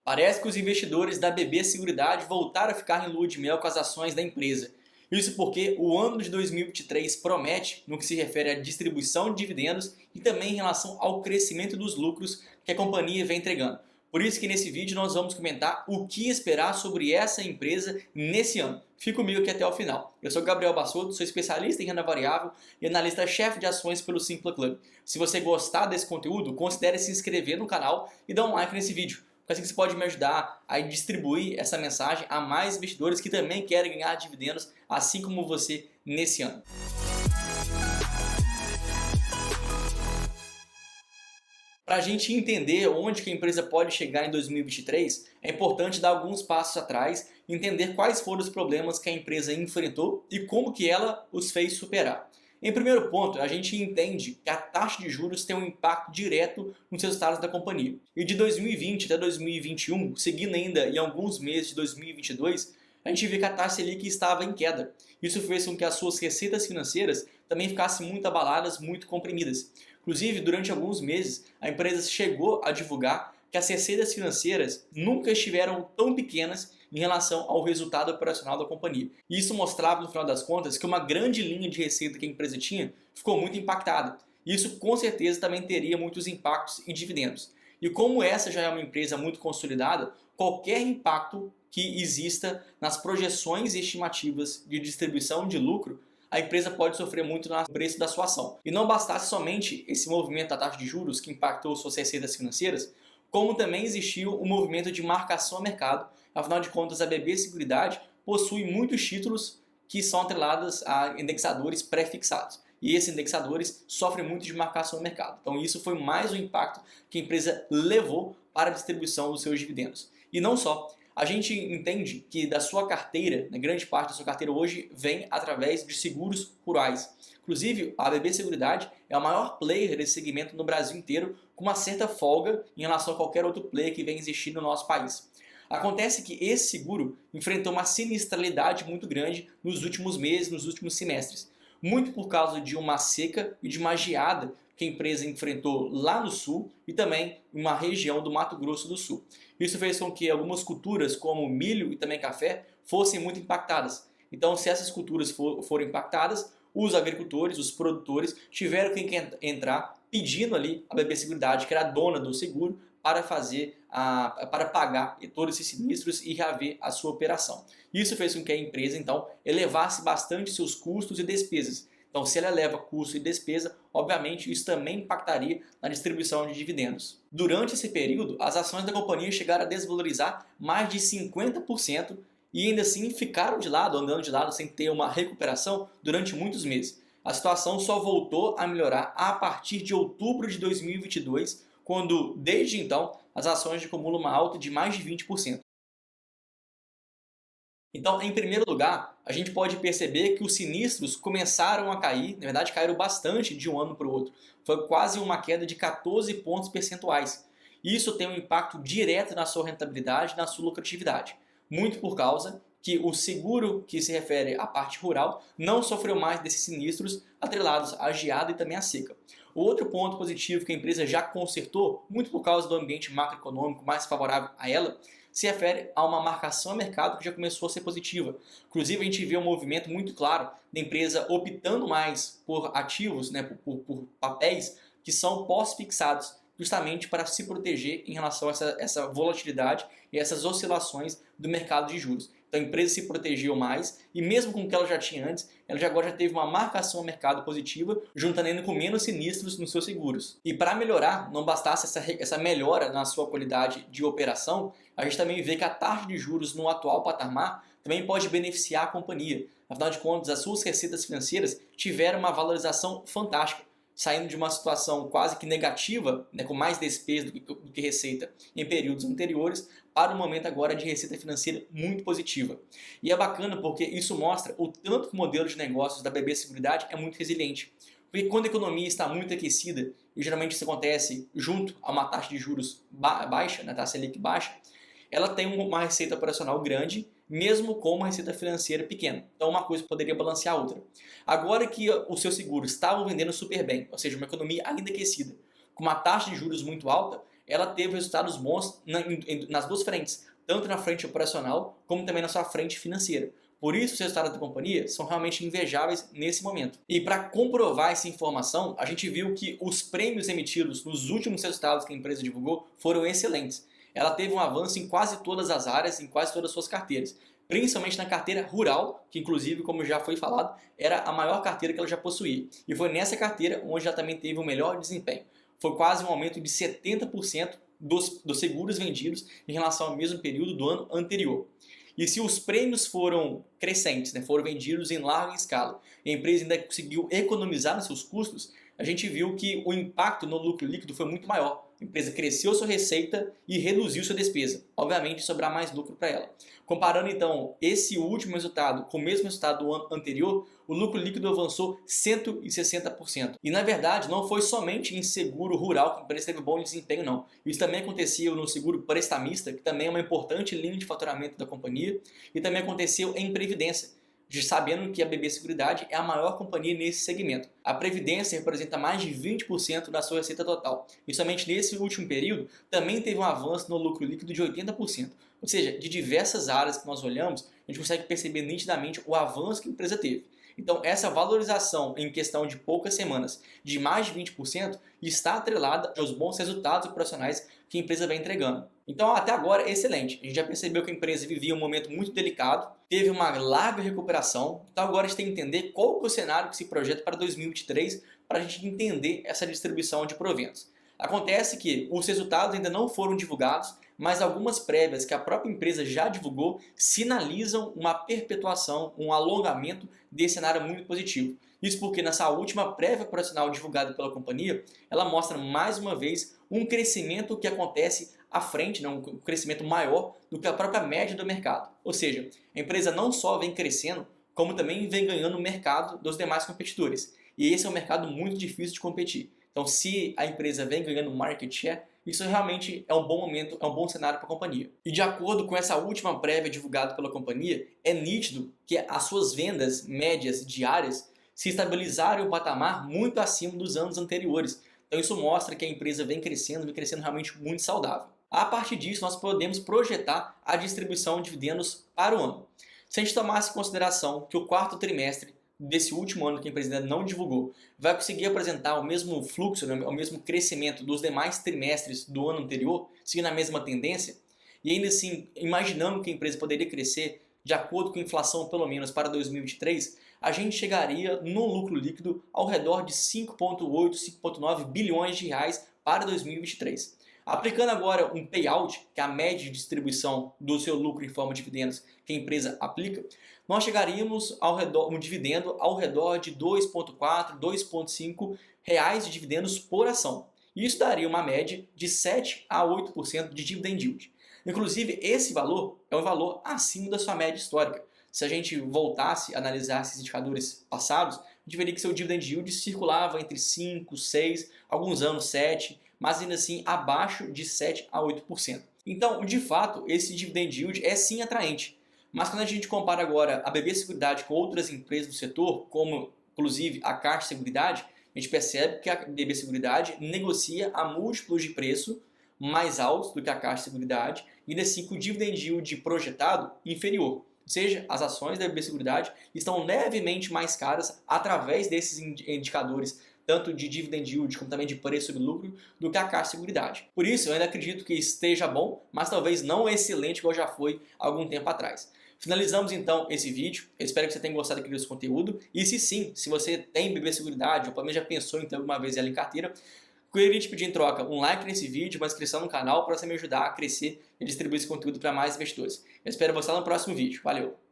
Parece que os investidores da BB Seguridade voltaram a ficar em lua de mel com as ações da empresa. Isso porque o ano de 2023 promete no que se refere à distribuição de dividendos e também em relação ao crescimento dos lucros que a companhia vem entregando. Por isso que nesse vídeo nós vamos comentar o que esperar sobre essa empresa nesse ano. Fique comigo aqui até o final. Eu sou Gabriel Bassotto, sou especialista em renda variável e analista-chefe de ações pelo Simpla Club. Se você gostar desse conteúdo, considere se inscrever no canal e dar um like nesse vídeo. Assim que você pode me ajudar a distribuir essa mensagem a mais investidores que também querem ganhar dividendos, assim como você, nesse ano. Para a gente entender onde que a empresa pode chegar em 2023, é importante dar alguns passos atrás e entender quais foram os problemas que a empresa enfrentou e como que ela os fez superar. Em primeiro ponto, a gente entende que a taxa de juros tem um impacto direto nos resultados da companhia. E de 2020 até 2021, seguindo ainda em alguns meses de 2022, a gente vê que a taxa Selic estava em queda. Isso fez com que as suas receitas financeiras também ficassem muito abaladas, muito comprimidas. Inclusive, durante alguns meses, a empresa chegou a divulgar que as receitas financeiras nunca estiveram tão pequenas em relação ao resultado operacional da companhia. E isso mostrava, no final das contas, que uma grande linha de receita que a empresa tinha ficou muito impactada. Isso, com certeza, também teria muitos impactos em dividendos. E como essa já é uma empresa muito consolidada, qualquer impacto que exista nas projeções e estimativas de distribuição de lucro, a empresa pode sofrer muito no preço da sua ação. E não bastasse somente esse movimento da taxa de juros que impactou suas receitas financeiras, como também existiu o movimento de marcação a mercado. Afinal de contas, a BB Seguridade possui muitos títulos que são atrelados a indexadores pré-fixados. E esses indexadores sofrem muito de marcação no mercado. Então isso foi mais um impacto que a empresa levou para a distribuição dos seus dividendos. E não só. A gente entende que da sua carteira, grande parte da sua carteira hoje vem através de seguros rurais. Inclusive, a BB Seguridade é o maior player desse segmento no Brasil inteiro, com uma certa folga em relação a qualquer outro player que vem existir no nosso país. Acontece que esse seguro enfrentou uma sinistralidade muito grande nos últimos meses, nos últimos semestres. Muito por causa de uma seca e de uma geada que a empresa enfrentou lá no sul e também em uma região do Mato Grosso do Sul. Isso fez com que algumas culturas, como milho e também café, fossem muito impactadas. Então, se essas culturas foram impactadas, os agricultores, os produtores, tiveram que entrar pedindo ali a BB Seguridade, que era a dona do seguro, para pagar todos esses sinistros e reaver a sua operação. Isso fez com que a empresa, então, elevasse bastante seus custos e despesas. Então, se ela eleva custo e despesa, obviamente isso também impactaria na distribuição de dividendos. Durante esse período, as ações da companhia chegaram a desvalorizar mais de 50% e ainda assim ficaram de lado, andando de lado sem ter uma recuperação durante muitos meses. A situação só voltou a melhorar a partir de outubro de 2022, quando, desde então, as ações acumulam uma alta de mais de 20%. Então, em primeiro lugar, a gente pode perceber que os sinistros começaram a cair, na verdade caíram bastante de um ano para o outro. Foi quase uma queda de 14 pontos percentuais. Isso tem um impacto direto na sua rentabilidade e na sua lucratividade. Muito por causa que o seguro que se refere à parte rural não sofreu mais desses sinistros atrelados à geada e também à seca. O outro ponto positivo que a empresa já consertou, muito por causa do ambiente macroeconômico mais favorável a ela, se refere a uma marcação a mercado que já começou a ser positiva. Inclusive, a gente vê um movimento muito claro da empresa optando mais por ativos, por papéis que são pós-fixados, justamente para se proteger em relação a essa volatilidade e essas oscilações do mercado de juros. Então a empresa se protegeu mais e mesmo com o que ela já tinha antes, ela agora já teve uma marcação a mercado positiva, juntando ainda com menos sinistros nos seus seguros. E para melhorar, não bastasse essa melhora na sua qualidade de operação, a gente também vê que a taxa de juros no atual patamar também pode beneficiar a companhia. Afinal de contas, as suas receitas financeiras tiveram uma valorização fantástica, saindo de uma situação quase que negativa, com mais despesa do que receita em períodos anteriores, para um momento agora de receita financeira muito positiva. E é bacana porque isso mostra o tanto que o modelo de negócios da BB Seguridade é muito resiliente. Porque quando a economia está muito aquecida, e geralmente isso acontece junto a uma taxa de juros baixa, taxa Selic baixa, ela tem uma receita operacional grande, mesmo com uma receita financeira pequena. Então uma coisa poderia balancear a outra. Agora que os seus seguros estavam vendendo super bem, ou seja, uma economia ainda aquecida, com uma taxa de juros muito alta, ela teve resultados bons nas duas frentes, tanto na frente operacional como também na sua frente financeira. Por isso, os resultados da companhia são realmente invejáveis nesse momento. E para comprovar essa informação, a gente viu que os prêmios emitidos nos últimos resultados que a empresa divulgou foram excelentes. Ela teve um avanço em quase todas as áreas, em quase todas as suas carteiras. Principalmente na carteira rural, que inclusive, como já foi falado, era a maior carteira que ela já possuía. E foi nessa carteira onde ela também teve o melhor desempenho. Foi quase um aumento de 70% dos seguros vendidos em relação ao mesmo período do ano anterior. E se os prêmios foram crescentes, foram vendidos em larga escala, e a empresa ainda conseguiu economizar nos seus custos, a gente viu que o impacto no lucro líquido foi muito maior. A empresa cresceu sua receita e reduziu sua despesa. Obviamente, sobrar mais lucro para ela. Comparando então esse último resultado com o mesmo resultado do ano anterior, o lucro líquido avançou 160%. E na verdade, não foi somente em seguro rural que a empresa teve bom desempenho, não. Isso também acontecia no seguro prestamista, que também é uma importante linha de faturamento da companhia, e também aconteceu em previdência, sabendo que a BB Seguridade é a maior companhia nesse segmento. A Previdência representa mais de 20% da sua receita total. E somente nesse último período também teve um avanço no lucro líquido de 80%. Ou seja, de diversas áreas que nós olhamos, a gente consegue perceber nitidamente o avanço que a empresa teve. Então, essa valorização em questão de poucas semanas de mais de 20% está atrelada aos bons resultados operacionais que a empresa vem entregando. Então, até agora, é excelente. A gente já percebeu que a empresa vivia um momento muito delicado, teve uma larga recuperação. Então, agora a gente tem que entender qual que é o cenário que se projeta para 2023 para a gente entender essa distribuição de proventos. Acontece que os resultados ainda não foram divulgados, mas algumas prévias que a própria empresa já divulgou sinalizam uma perpetuação, um alongamento desse cenário muito positivo. Isso porque nessa última prévia operacional divulgada pela companhia, ela mostra mais uma vez um crescimento que acontece à frente, um crescimento maior do que a própria média do mercado. Ou seja, a empresa não só vem crescendo, como também vem ganhando o mercado dos demais competidores. E esse é um mercado muito difícil de competir. Então, se a empresa vem ganhando market share, isso realmente é um bom momento, é um bom cenário para a companhia. E de acordo com essa última prévia divulgada pela companhia, é nítido que as suas vendas médias diárias se estabilizaram em um patamar muito acima dos anos anteriores. Então isso mostra que a empresa vem crescendo realmente muito saudável. A partir disso, nós podemos projetar a distribuição de dividendos para o ano. Se a gente tomasse em consideração que o quarto trimestre desse último ano que a empresa ainda não divulgou, vai conseguir apresentar o mesmo fluxo, o mesmo crescimento dos demais trimestres do ano anterior, seguindo a mesma tendência, e ainda assim, imaginando que a empresa poderia crescer de acordo com a inflação pelo menos para 2023, a gente chegaria no lucro líquido ao redor de 5,8, 5,9 bilhões de reais para 2023. Aplicando agora um payout, que é a média de distribuição do seu lucro em forma de dividendos que a empresa aplica, nós chegaríamos ao redor, um dividendo ao redor de 2,4, 2,5 reais de dividendos por ação. Isso daria uma média de 7 a 8% de dividend yield. Inclusive, esse valor é um valor acima da sua média histórica. Se a gente voltasse a analisar esses indicadores passados, a gente veria que seu dividend yield circulava entre 5, 6, alguns anos 7, mas ainda assim abaixo de 7 a 8%. Então, de fato, esse dividend yield é sim atraente. Mas quando a gente compara agora a BB Seguridade com outras empresas do setor, como inclusive a Caixa Seguridade, a gente percebe que a BB Seguridade negocia a múltiplos de preço mais altos do que a Caixa Seguridade e ainda assim com o dividend yield projetado inferior. Ou seja, as ações da BB Seguridade estão levemente mais caras através desses indicadores, tanto de dividend yield como também de preço sobre lucro, do que a Caixa Seguridade. Por isso, eu ainda acredito que esteja bom, mas talvez não excelente igual já foi algum tempo atrás. Finalizamos então esse vídeo, eu espero que você tenha gostado aqui desse conteúdo, e se sim, se você tem BB Seguridade ou pelo menos já pensou em ter alguma vez ela em carteira, queria te pedir em troca um like nesse vídeo, uma inscrição no canal para você me ajudar a crescer e distribuir esse conteúdo para mais investidores. Eu espero você no próximo vídeo. Valeu!